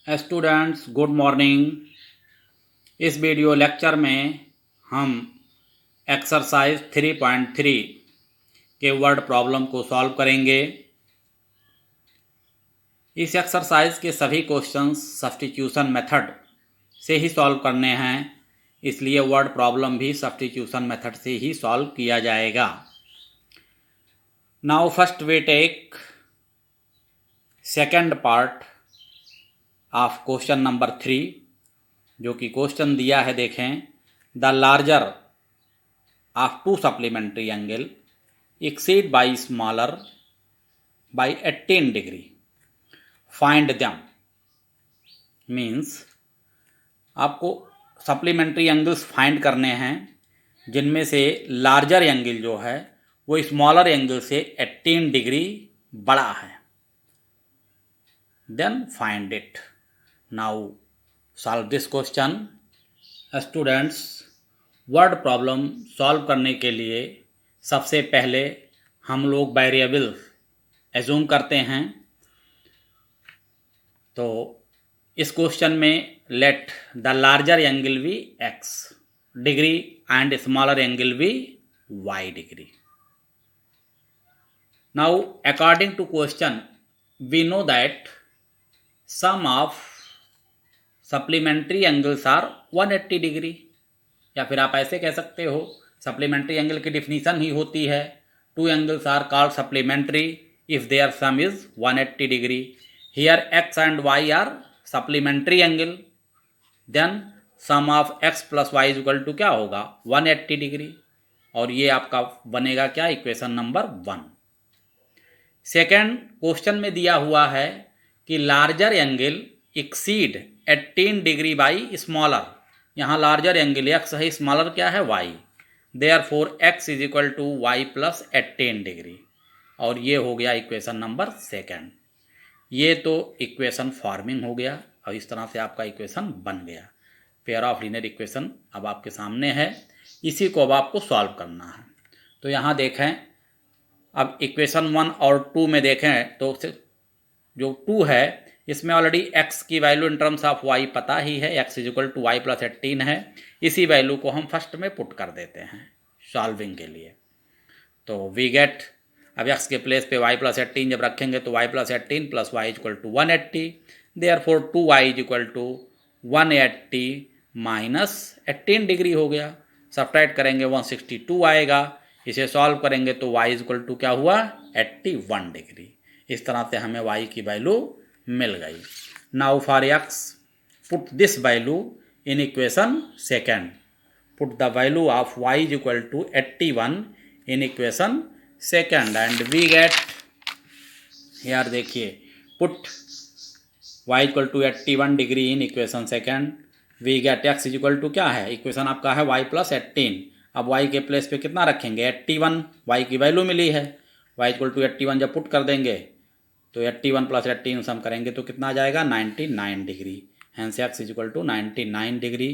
Students good morning. इस video lecture में हम एक्सरसाइज 3.3 के वर्ड प्रॉब्लम को सॉल्व करेंगे। इस एक्सरसाइज के सभी क्वेश्चंस सब्स्टिट्यूशन मेथड से ही सॉल्व करने हैं, इसलिए वर्ड प्रॉब्लम भी सब्स्टिट्यूशन मेथड से ही सॉल्व किया जाएगा। Now first we take second part of question number 3, जो कि क्वेश्चन दिया है। देखें, the larger of two supplementary angle exceed by smaller by 18 degree, find them. Means आपको सप्लीमेंट्री एंगल्स फाइंड करने हैं जिनमें से लार्जर एंगल जो है वो स्मॉलर एंगल से 18 डिग्री बड़ा है। Then find it. Now solve this question. Students, word problem solve करने के लिए सबसे पहले हम लोग वेरिएबल एज्यूम करते हैं। तो इस क्वेश्चन में let the larger angle be x degree and smaller angle be y degree. Now according to question we know that sum of supplementary angles are 180 degree, या फिर आप ऐसे कह सकते हो, सप्लीमेंट्री एंगल की डिफिनीशन ही होती है two angles are called supplementary if their sum is 180 degree. Here x and y are supplementary angle, then sum of x plus y is equal to क्या होगा 180 डिग्री, और ये आपका बनेगा क्या, इक्वेशन नंबर 1। सेकेंड क्वेश्चन में दिया हुआ है कि larger angle exceed 18 degree by smaller. यहाँ लार्जर एंगल x है, स्मॉलर क्या है y, therefore x is equal to y plus 18 degree, और ये हो गया इक्वेशन नंबर 2। ये तो इक्वेशन फॉर्मिंग हो गया, और इस तरह से आपका इक्वेशन बन गया। पेयर ऑफ लीनियर इक्वेशन अब आपके सामने है, इसी को अब आपको सॉल्व करना है। तो यहाँ देखें, अब इक्वेशन 1 और 2 में देखें तो जो 2 है इसमें ऑलरेडी x की value in terms of y पता ही है, x is equal to y plus 18 है। इसी वैल्यू को हम फर्स्ट में पुट कर देते हैं सॉल्विंग के लिए। तो वी गेट, अब x के प्लेस पे y प्लस 18 जब रखेंगे तो y plus 18 plus y is equal to 180, therefore 2y is equal to 180 minus 18 degree हो गया। सब्ट्रैक्ट करेंगे 162 आएगा, इसे सॉल्व करेंगे तो y इज इक्वल टू क्या हुआ 81 डिग्री। इस तरह से हमें y की वैल्यू मिल गई। Now for x put this value in equation second, put the value of y is equal to 81 in equation second and we get, यार देखिए, put y equal to 81 degree in equation second, we get x is equal to क्या है, equation आपका है y plus 18। अब y के place पे कितना रखेंगे 81, y की वैल्यू मिली है, y इक्वल टू 81 जब पुट कर देंगे तो 81 प्लस 18 सम करेंगे तो कितना आ जाएगा 99 degree. Hence x is equal to 99 degree,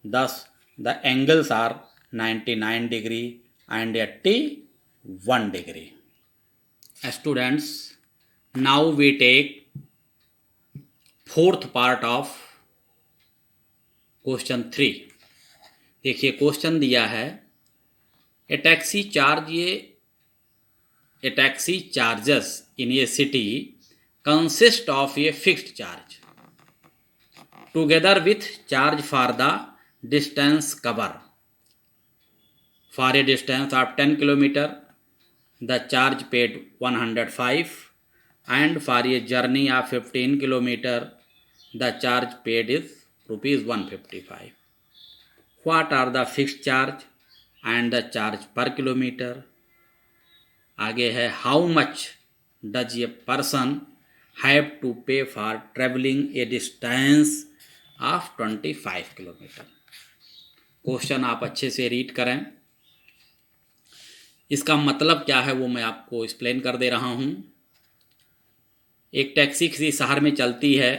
thus the angles are 99 degree and 81 degree. Students, now we take fourth part of question 3। देखिए, क्वेश्चन दिया है ए taxi charges in a city consist of a fixed charge together with charge for the distance cover. For a distance of 10 km the charge paid 105, and for a journey of 15 km the charge paid is rupees 155. What are the fixed charge and the charge per kilometer? आगे है, how much does a person have to pay for travelling a distance of 25 kilometre. Question आप अच्छे से read करें, इसका मतलब क्या है वो मैं आपको एक्सप्लेन कर दे रहा हूँ। एक टैक्सी किसी शहर में चलती है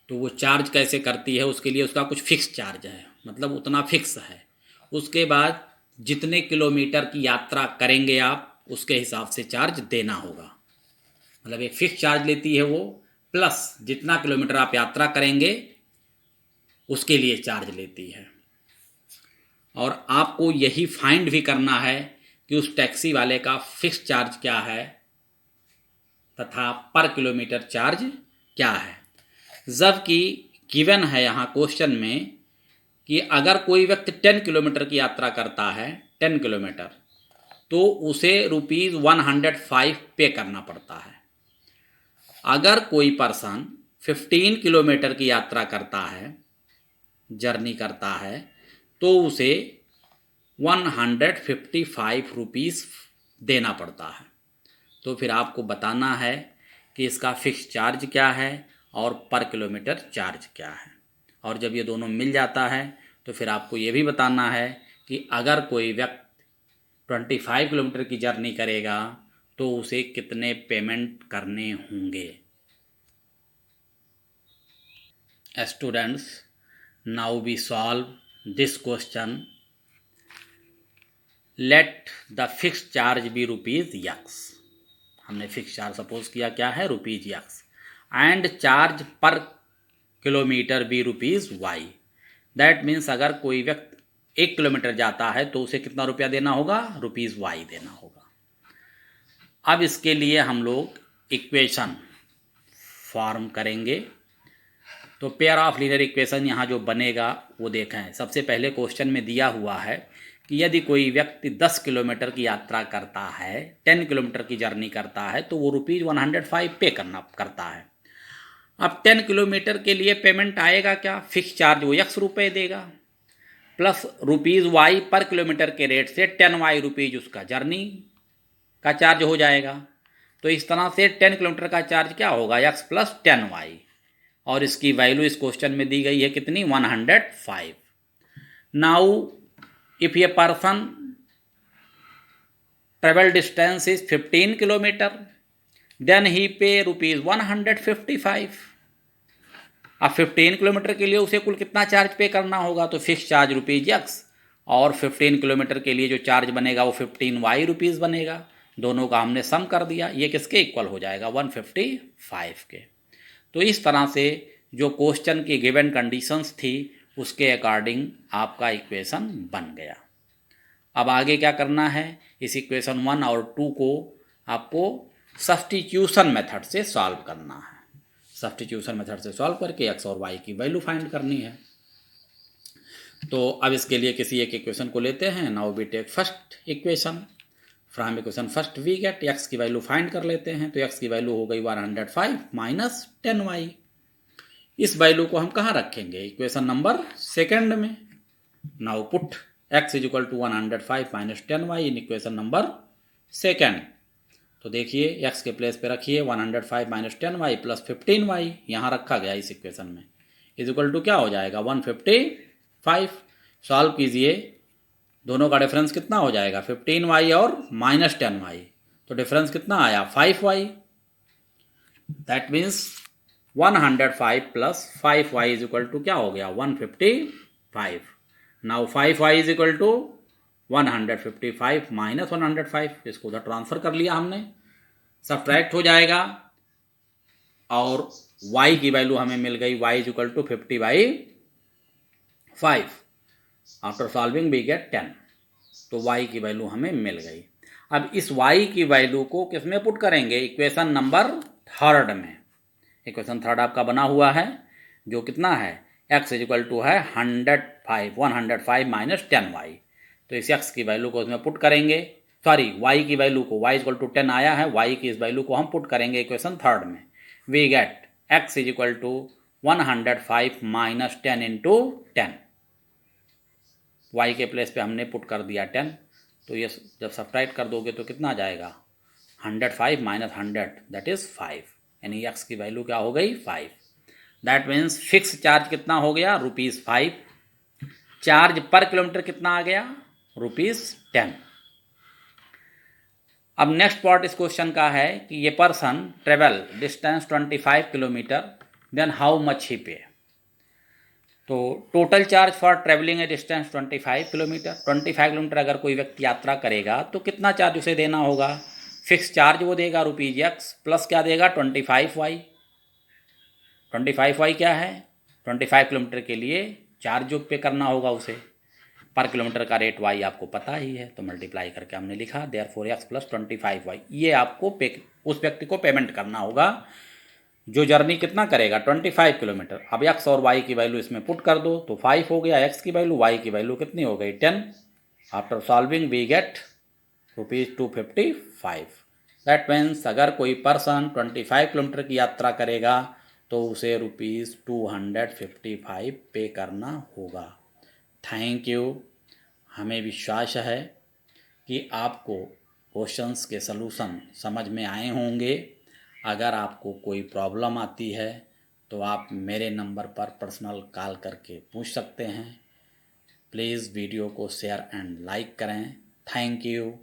तो वो चार्ज कैसे करती है, उसके लिए उसका कुछ फिक्स चार्ज है, मतलब उतना फिक्स है। उसके बाद जितने किलोमीटर की यात्रा करेंगे आप उसके हिसाब से चार्ज देना होगा, मतलब एक फिक्स चार्ज लेती है वो प्लस जितना किलोमीटर आप यात्रा करेंगे उसके लिए चार्ज लेती है। और आपको यही फाइंड भी करना है कि उस टैक्सी वाले का फिक्स चार्ज क्या है तथा पर किलोमीटर चार्ज क्या है। जबकि गिवन है यहाँ क्वेश्चन में कि अगर कोई व्यक्ति 10 किलोमीटर की यात्रा करता है, 10 किलोमीटर, तो उसे ₹105 पे करना पड़ता है। अगर कोई पर्सन 15 किलोमीटर की यात्रा करता है, जर्नी करता है, तो उसे ₹155 देना पड़ता है। तो फिर आपको बताना है कि इसका फिक्स चार्ज क्या है और पर किलोमीटर चार्ज क्या है। और जब ये दोनों मिल जाता है तो फिर आपको ये भी बताना है कि अगर कोई व्यक्ति 25 किलोमीटर की जर्नी करेगा तो उसे कितने पेमेंट करने होंगे। Students, now we solve this question. Let the fix charge be ₹X। हमने फिक्स चार्ज सपोज किया क्या है, ₹X, and charge per kilometre be ₹Y। That means अगर कोई व्यक्ति 1 किलोमीटर जाता है तो उसे कितना रुपया देना होगा, ₹Y देना होगा। अब इसके लिए हम लोग इक्वेशन फॉर्म करेंगे। तो पेयर ऑफ लीनियर इक्वेशन यहाँ जो बनेगा वो देखें। सबसे पहले क्वेश्चन में दिया हुआ है कि यदि कोई व्यक्ति 10 किलोमीटर की यात्रा करता है, 10 किलोमीटर की जर्नी करता है, तो वो ₹105 पे करता है। अब 10 किलोमीटर के लिए पेमेंट आएगा क्या, फिक्स चार्ज वो X रुपये देगा, प्लस ₹Y पर किलोमीटर के रेट से 10Y रुपीज़ उसका जर्नी का चार्ज हो जाएगा। तो इस तरह से 10 किलोमीटर का चार्ज क्या होगा, X प्लस 10Y, और इसकी वैल्यू इस क्वेश्चन में दी गई है कितनी, 105। Now if a person travel distance is 15 kilometre, then he pay ₹155। अब 15 किलोमीटर के लिए उसे कुल कितना चार्ज पे करना होगा, तो फिक्स चार्ज ₹X, और 15 किलोमीटर के लिए जो चार्ज बनेगा वो 15Y रुपीज़ बनेगा। दोनों का हमने सम कर दिया, ये किसके इक्वल हो जाएगा, 155 के। तो इस तरह से जो क्वेश्चन की गिवन कंडीशंस थी उसके अकॉर्डिंग आपका इक्वेशन बन गया। अब आगे क्या करना है, इस इक्वेशन 1 और 2 को आपको सब्स्टिट्यूशन मेथड से सॉल्व करना है। सब्स्टिट्यूशन मेथड से सॉल्व करके X और Y की वैल्यू फाइंड करनी है। तो अब इसके लिए किसी एक इक्वेशन को लेते हैं। Now we take first equation. From equation first we get X की वैल्यू फाइंड कर लेते हैं। तो X की वैल्यू हो गई 105 माइनस 10Y। इस वैल्यू को हम कहाँ रखेंगे, इक्वेशन नंबर सेकंड में। Now put X is equal to 105 minus 10Y in equation number second. तो देखिए X के प्लेस पे रखिए 105 माइनस 10Y प्लस 15Y, यहाँ रखा गया इस इक्वेशन में, इज इक्वल टू क्या हो जाएगा, 155। सॉल्व कीजिए, दोनों का डिफरेंस कितना हो जाएगा, 15Y और माइनस 10Y, तो डिफरेंस कितना आया, 5Y। That means 105 plus 5Y is equal to क्या हो गया, 155। Now 5Y is equal to 155 minus 105, इसको उधर ट्रांसफर कर लिया हमने, सब्ट्रैक्ट हो जाएगा, और Y की वैल्यू हमें मिल गई, Y is equal to 50/5। After solving we get 10, तो Y की वैल्यू हमें मिल गई। अब इस Y की वैल्यू को किस में पुट करेंगे, इक्वेशन नंबर थर्ड में। इक्वेशन थर्ड आपका बना हुआ है जो कितना है, X इज इक्वल टू है 105 माइनस 10Y। तो इस X की वैल्यू को उसमें पुट करेंगे, सॉरी Y की वैल्यू को, Y इज इक्वल टू 10 आया है, Y की इस वैल्यू को हम पुट करेंगे इक्वेशन थर्ड में। We get X is equal to 105 minus 10 into 10। Y के प्लेस पे हमने पुट कर दिया 10, तो ये जब सब्ट्रैक्ट कर दोगे तो कितना आ जाएगा, 105 माइनस 100 दैट इज 5, यानी X की वैल्यू क्या हो गई, 5। दैट मीन्स फिक्स चार्ज कितना हो गया, ₹5। चार्ज पर किलोमीटर कितना आ गया, ₹10। अब नेक्स्ट पार्ट इस क्वेश्चन का है कि ये person travel distance 25 kilometre, then how much he pay. तो total charge for travelling a distance 25 kilometre, 25 kilometre अगर कोई व्यक्ति यात्रा करेगा तो कितना चार्ज उसे देना होगा, फिक्स चार्ज वो देगा ₹X प्लस क्या देगा, 25Y। 25y क्या है? 25 किलोमीटर के लिए चार्ज जो पे करना होगा उसे, पर किलोमीटर का रेट y आपको पता ही है, तो मल्टीप्लाई करके हमने लिखा देयरफॉर x प्लस 25y। ये आपको उस व्यक्ति को पेमेंट करना होगा जो जर्नी कितना करेगा, 25 किलोमीटर। अब x और y की वैल्यू इसमें पुट कर दो तो 5 हो गया x की वैल्यू, y की वैल्यू कितनी हो गई 10। After solving we get ₹255। That means अगर कोई पर्सन 25 किलोमीटर की यात्रा करेगा तो उसे ₹255 पे करना होगा। Thank you. हमें विश्वास है कि आपको क्वेश्चंस के सलूशन समझ में आए होंगे। अगर आपको कोई प्रॉब्लम आती है तो आप मेरे नंबर पर पर्सनल कॉल करके पूछ सकते हैं। प्लीज़ वीडियो को शेयर एंड लाइक करें। Thank you.